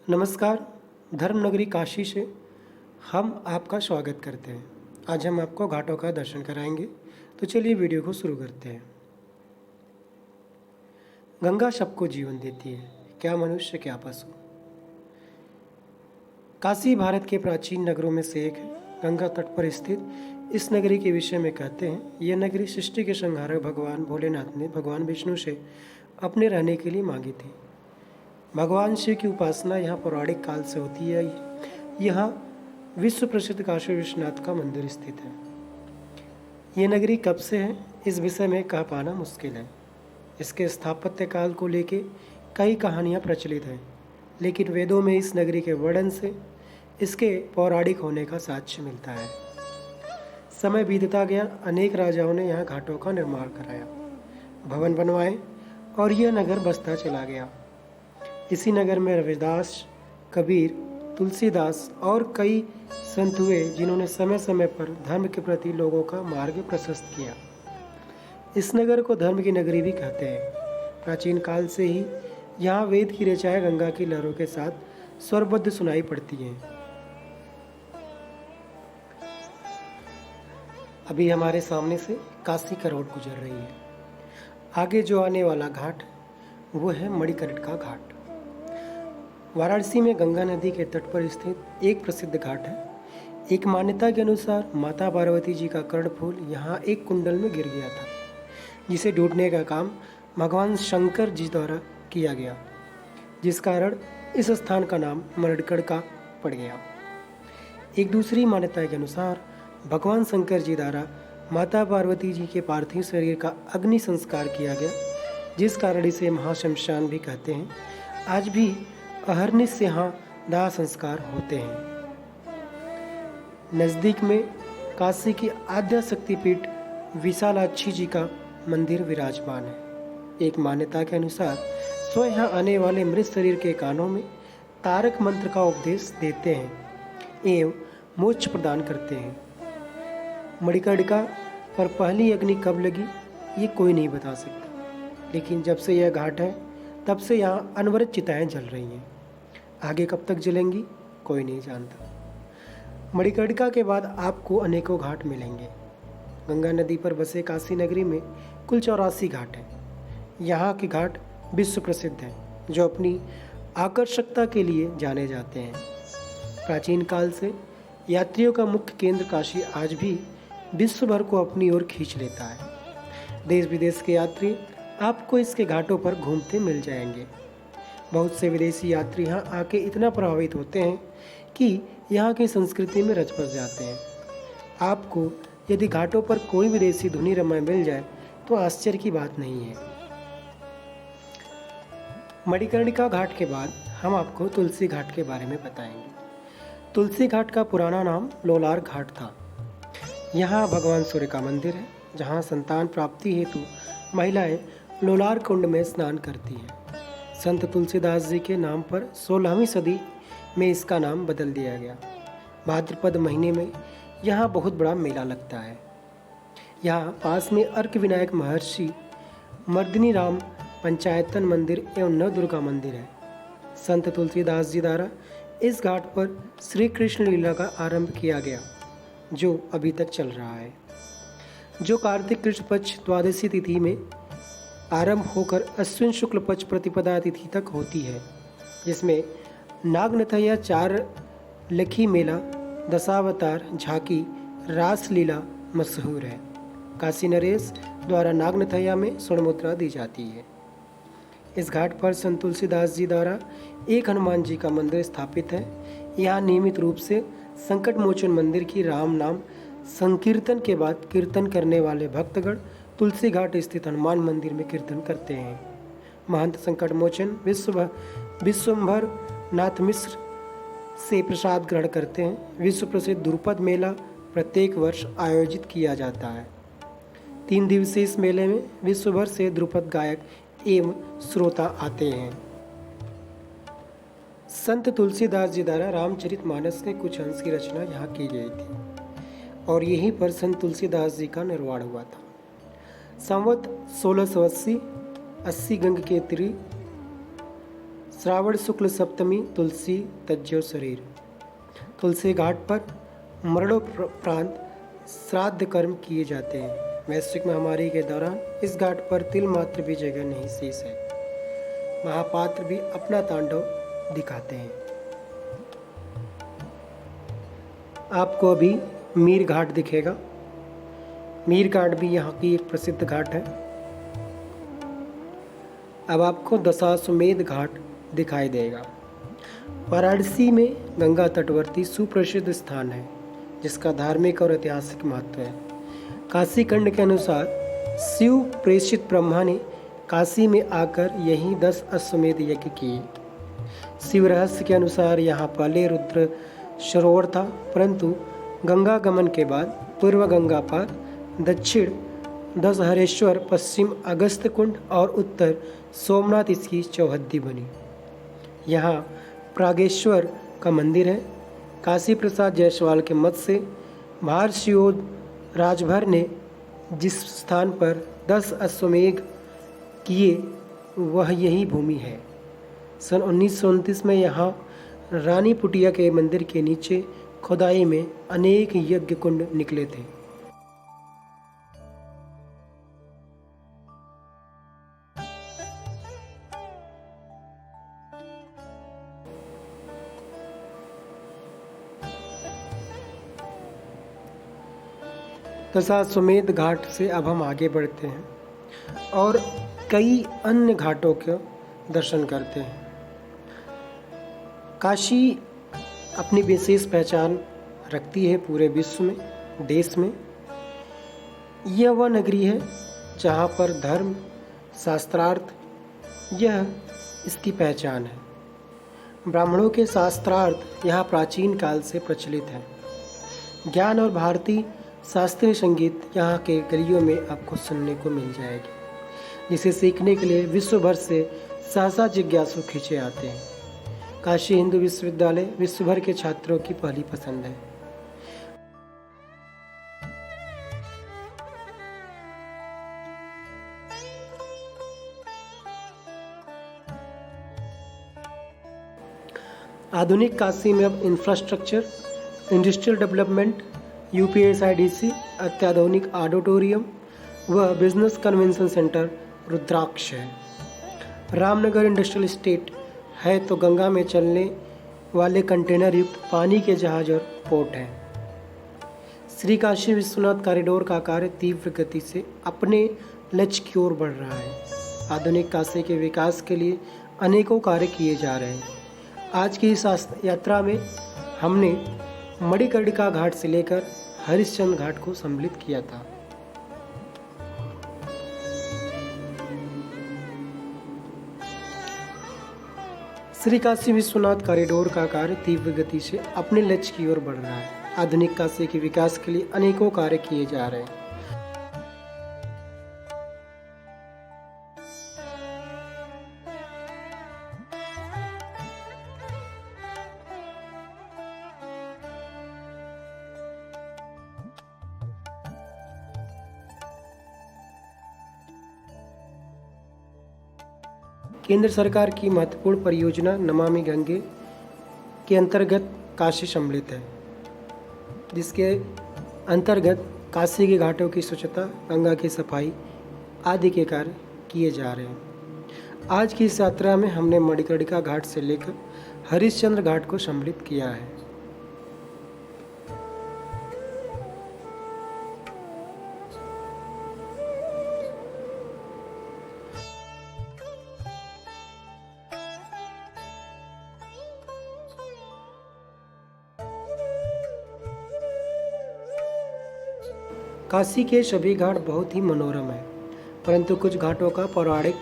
नमस्कार। धर्मनगरी काशी से हम आपका स्वागत करते हैं। आज हम आपको घाटों का दर्शन कराएंगे, तो चलिए वीडियो को शुरू करते हैं। गंगा सबको जीवन देती है, क्या मनुष्य क्या पशु। काशी भारत के प्राचीन नगरों में से एक है। गंगा तट पर स्थित इस नगरी के विषय में कहते हैं, यह नगरी सृष्टि के संहारक भगवान भोलेनाथ ने भगवान विष्णु से अपने रहने के लिए मांगी थी। भगवान शिव की उपासना यहाँ पौराणिक काल से होती है। यहाँ विश्व प्रसिद्ध काशी विश्वनाथ का मंदिर स्थित है। ये नगरी कब से है, इस विषय में कह पाना मुश्किल है। इसके स्थापत्य काल को लेके कई कहानियाँ प्रचलित हैं, लेकिन वेदों में इस नगरी के वर्णन से इसके पौराणिक होने का साक्ष्य मिलता है। समय बीतता गया, अनेक राजाओं ने यहाँ घाटों का निर्माण कराया, भवन बनवाए और यह नगर बसता चला गया। इसी नगर में रविदास, कबीर, तुलसीदास और कई संत हुए, जिन्होंने समय समय पर धर्म के प्रति लोगों का मार्ग प्रशस्त किया। इस नगर को धर्म की नगरी भी कहते हैं। प्राचीन काल से ही यहाँ वेद की ऋचाएं गंगा की लहरों के साथ स्वरबद्ध सुनाई पड़ती हैं। अभी हमारे सामने से काशी का रोड गुजर रही है। आगे जो आने वाला घाट वो है मणिकर्णिका घाट। वाराणसी में गंगा नदी के तट पर स्थित एक प्रसिद्ध घाट है। एक मान्यता के अनुसार माता पार्वती जी का कर्णफूल यहाँ एक कुंडल में गिर गया था, जिसे ढूंढने का काम भगवान शंकर जी द्वारा किया गया, जिस कारण इस स्थान का नाम मणिकर्णिका पड़ गया। एक दूसरी मान्यता के अनुसार भगवान शंकर जी द्वारा माता पार्वती जी के पार्थिव शरीर का अग्नि संस्कार किया गया, जिस कारण इसे महाशमशान भी कहते हैं। आज भी अहरनिश से यहाँ दाह संस्कार होते हैं। नज़दीक में काशी की आद्य शक्तिपीठ विशालाक्षी जी का मंदिर विराजमान है। एक मान्यता के अनुसार स्वयं यहाँ आने वाले मृत शरीर के कानों में तारक मंत्र का उपदेश देते हैं एवं मोक्ष प्रदान करते हैं। मणिकर्णिका पर पहली अग्नि कब लगी, ये कोई नहीं बता सकता, लेकिन जब से यह घाट है तब से यहाँ अनवरत चिताएं जल रही हैं। आगे कब तक जलेंगी कोई नहीं जानता। मणिकर्णिका के बाद आपको अनेकों घाट मिलेंगे। गंगा नदी पर बसे काशी नगरी में कुल 84 घाट हैं। यहाँ के घाट विश्व प्रसिद्ध हैं, जो अपनी आकर्षकता के लिए जाने जाते हैं। प्राचीन काल से यात्रियों का मुख्य केंद्र काशी आज भी विश्व भर को अपनी ओर खींच लेता है। देश विदेश के यात्री आपको इसके घाटों पर घूमते मिल जाएंगे। बहुत से विदेशी यात्री यहाँ आके इतना प्रभावित होते हैं कि यहाँ की संस्कृति में रच बस जाते हैं। आपको यदि घाटों पर कोई विदेशी धुनी रमाई मिल जाए तो आश्चर्य की बात नहीं है। मणिकर्णिका घाट के बाद हम आपको तुलसी घाट के बारे में बताएंगे। तुलसी घाट का पुराना नाम लोलार घाट था। यहाँ भगवान सूर्य का मंदिर है, जहाँ संतान प्राप्ति हेतु महिलाएं लोलार कुंड में स्नान करती हैं। संत तुलसीदास जी के नाम पर 16वीं सदी में इसका नाम बदल दिया गया। भाद्रपद महीने में यहाँ बहुत बड़ा मेला लगता है। यहाँ पास में अर्क विनायक महर्षि मर्दिनी राम पंचायतन मंदिर एवं नवदुर्गा मंदिर है। संत तुलसीदास जी द्वारा इस घाट पर श्री कृष्ण लीला का आरंभ किया गया, जो अभी तक चल रहा है, जो कार्तिक कृष्ण पक्ष द्वादशी तिथि में आरंभ होकर अश्विन शुक्ल पक्ष प्रतिपदा तिथि तक होती है, जिसमें नागनथैया, 4 लखी मेला, दशावतार, झांकी, रासलीला मशहूर है। काशी नरेश द्वारा नागनथैया में स्वर्ण मुद्रा दी जाती है। इस घाट पर संत तुलसीदास जी द्वारा एक हनुमान जी का मंदिर स्थापित है। यहाँ नियमित रूप से संकट मोचन मंदिर की राम नाम संकीर्तन के बाद कीर्तन करने वाले भक्तगण तुलसी घाट स्थित हनुमान मंदिर में कीर्तन करते हैं। महंत संकट मोचन विश्वंभर नाथ मिश्र से प्रसाद ग्रहण करते हैं। विश्व प्रसिद्ध द्रुपद मेला प्रत्येक वर्ष आयोजित किया जाता है। 3 दिवसीय इस मेले में विश्व भर से द्रुपद गायक एवं श्रोता आते हैं। संत तुलसीदास जी द्वारा रामचरितमानस के कुछ अंश की रचना यहाँ की गई थी और यहीं पर संत तुलसीदास जी का निर्वाण हुआ था। संवत 1680 80 गंग के तीर श्रावण शुक्ल सप्तमी तुलसी तज्जो शरीर। तुलसी घाट पर मरणोपरांत श्राद्ध कर्म किए जाते हैं। वैश्विक महामारी के दौरान इस घाट पर तिल मात्र भी जगह नहीं शेष है। महापात्र भी अपना तांडव दिखाते हैं। आपको अभी मीर घाट दिखेगा। मीर घाट भी यहाँ की एक प्रसिद्ध घाट है। अब आपको दशाश्वमेध घाट दिखाई देगा। वाराणसी में गंगा तटवर्ती सुप्रसिद्ध स्थान है जिसका धार्मिक और ऐतिहासिक महत्व है। काशी खंड के अनुसार शिव प्रेषित ब्रह्मा ने काशी में आकर यहीं 10 अश्वमेध यज्ञ किए। शिव रहस्य के अनुसार यहाँ पहले रुद्र सरोवर था, परंतु गंगा गमन के बाद पूर्व गंगा पार, दक्षिण दशहरेश्वर, पश्चिम अगस्त कुंड और उत्तर सोमनाथ इसकी चौहद्दी बनी। यहाँ प्रागेश्वर का मंदिर है। काशी प्रसाद जायसवाल के मत से महर्षियों राजभर ने जिस स्थान पर 10 अश्वमेध किए वह यही भूमि है। सन 1929 में यहाँ रानी पुटिया के मंदिर के नीचे खुदाई में अनेक यज्ञ कुंड निकले थे। दशाश्वमेध घाट से अब हम आगे बढ़ते हैं और कई अन्य घाटों के दर्शन करते हैं। काशी अपनी विशेष पहचान रखती है पूरे विश्व में, देश में। यह वह नगरी है जहाँ पर धर्म, शास्त्रार्थ, यह इसकी पहचान है। ब्राह्मणों के शास्त्रार्थ यहाँ प्राचीन काल से प्रचलित है। ज्ञान और भारतीय शास्त्रीय संगीत यहाँ के गलियों में आपको सुनने को मिल जाएगी, जिसे सीखने के लिए विश्व भर से सहसा जिज्ञासु खींचे आते हैं। काशी हिंदू विश्वविद्यालय विश्व भर के छात्रों की पहली पसंद है। आधुनिक काशी में अब इंफ्रास्ट्रक्चर, इंडस्ट्रियल डेवलपमेंट, यूपीएसआईडीसी, अत्याधुनिक ऑडिटोरियम व बिजनेस कन्वेंशन सेंटर रुद्राक्ष है। रामनगर इंडस्ट्रियल एस्टेट है तो गंगा में चलने वाले कंटेनर युक्त पानी के जहाज और पोर्ट है। श्री काशी विश्वनाथ कॉरिडोर का कार्य तीव्र गति से अपने लक्ष्य की ओर बढ़ रहा है। आधुनिक काशी के विकास के लिए अनेकों कार्य किए जा रहे हैं। आज की इस यात्रा में हमने मणिकर्णिका घाट से लेकर हरिश्चंद्र घाट को सम्मिलित किया था। श्री काशी विश्वनाथ कॉरिडोर का कार्य तीव्र गति से अपने लक्ष्य की ओर बढ़ रहा है। आधुनिक काशी के विकास के लिए अनेकों कार्य किए जा रहे हैं। केंद्र सरकार की महत्वपूर्ण परियोजना नमामि गंगे के अंतर्गत काशी सम्मिलित है, जिसके अंतर्गत काशी के घाटों की स्वच्छता, गंगा की सफाई आदि के कार्य किए जा रहे हैं। आज की इस यात्रा में हमने मणिकर्णिका घाट से लेकर हरिश्चंद्र घाट को सम्मिलित किया है। काशी के सभी घाट बहुत ही मनोरम हैं, परंतु कुछ घाटों का पौराणिक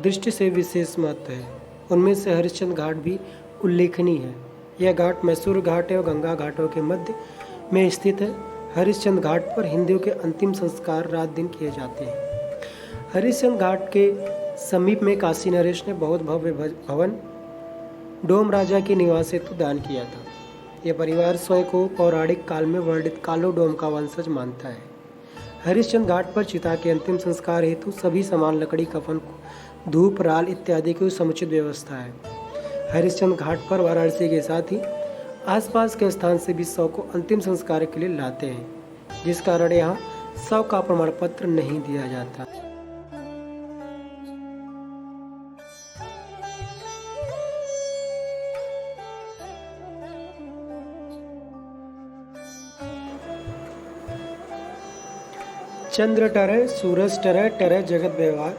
दृष्टि से विशेष महत्व है। उनमें से हरिश्चंद्र घाट भी उल्लेखनीय है। यह घाट मैसूर घाट और गंगा घाटों के मध्य में स्थित है। हरिश्चंद्र घाट पर हिंदुओं के अंतिम संस्कार रात दिन किए जाते हैं। हरिश्चंद्र घाट के समीप में काशी नरेश ने बहुत भव्य भवन डोम राजा के निवास हेतु दान किया था। यह परिवार स्वयं को पौराणिक काल में वर्णित कालो डोम का वंशज मानता है। हरिश्चंद्र घाट पर चिता के अंतिम संस्कार हेतु सभी सामान, लकड़ी, कफन, धूप, राल इत्यादि की समुचित व्यवस्था है। हरिश्चंद्र घाट पर वाराणसी के साथ ही आसपास के स्थान से भी शव को अंतिम संस्कार के लिए लाते हैं, जिस कारण यहाँ शव का प्रमाण पत्र नहीं दिया जाता। चंद्र टरय सूरज टरय टरय जगत व्यवहार,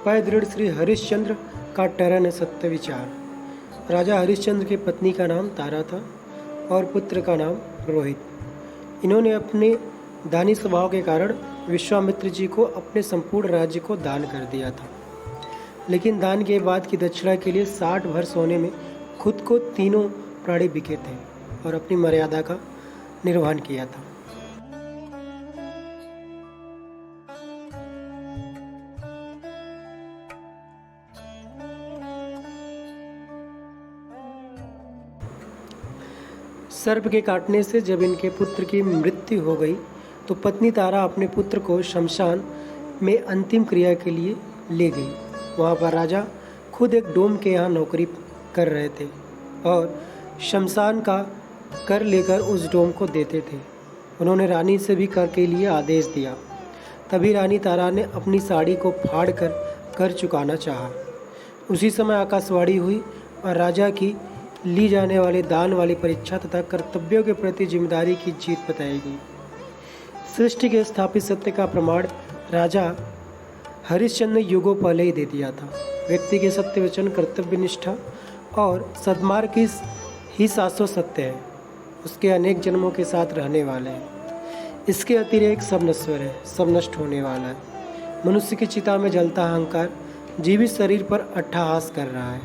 पै दृढ़ श्री हरिश्चंद्र का टरय न सत्य विचार। राजा हरिश्चंद्र की पत्नी का नाम तारा था और पुत्र का नाम रोहित। इन्होंने अपने दानी स्वभाव के कारण विश्वामित्र जी को अपने संपूर्ण राज्य को दान कर दिया था, लेकिन दान के बाद की दक्षिणा के लिए 60 भर सोने में खुद को तीनों प्राणी बिके थे और अपनी मर्यादा का निर्वहन किया था। सर्प के काटने से जब इनके पुत्र की मृत्यु हो गई तो पत्नी तारा अपने पुत्र को शमशान में अंतिम क्रिया के लिए ले गई। वहाँ पर राजा खुद एक डोम के यहाँ नौकरी कर रहे थे और शमशान का कर लेकर उस डोम को देते थे। उन्होंने रानी से भी कर के लिए आदेश दिया। तभी रानी तारा ने अपनी साड़ी को फाड़ कर चुकाना चाहा। उसी समय आकाशवाणी हुई और राजा की ली जाने वाले दान वाली परीक्षा तथा कर्तव्यों के प्रति जिम्मेदारी की जीत बताई गई। सृष्टि के स्थापित सत्य का प्रमाण राजा हरिश्चंद्र ने युगों पहले ही दे दिया था। व्यक्ति के सत्य वचन, कर्तव्य निष्ठा और सद्मार्ग की ही शाश्वत सत्य है, उसके अनेक जन्मों के साथ रहने वाले हैं। इसके अतिरिक्त सब नश्वर है, सब नष्ट होने वाला है। मनुष्य की चिता में जलता अहंकार जीवित शरीर पर अट्टहास कर रहा है।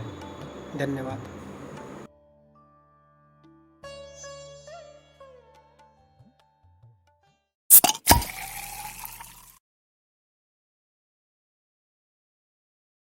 धन्यवाद।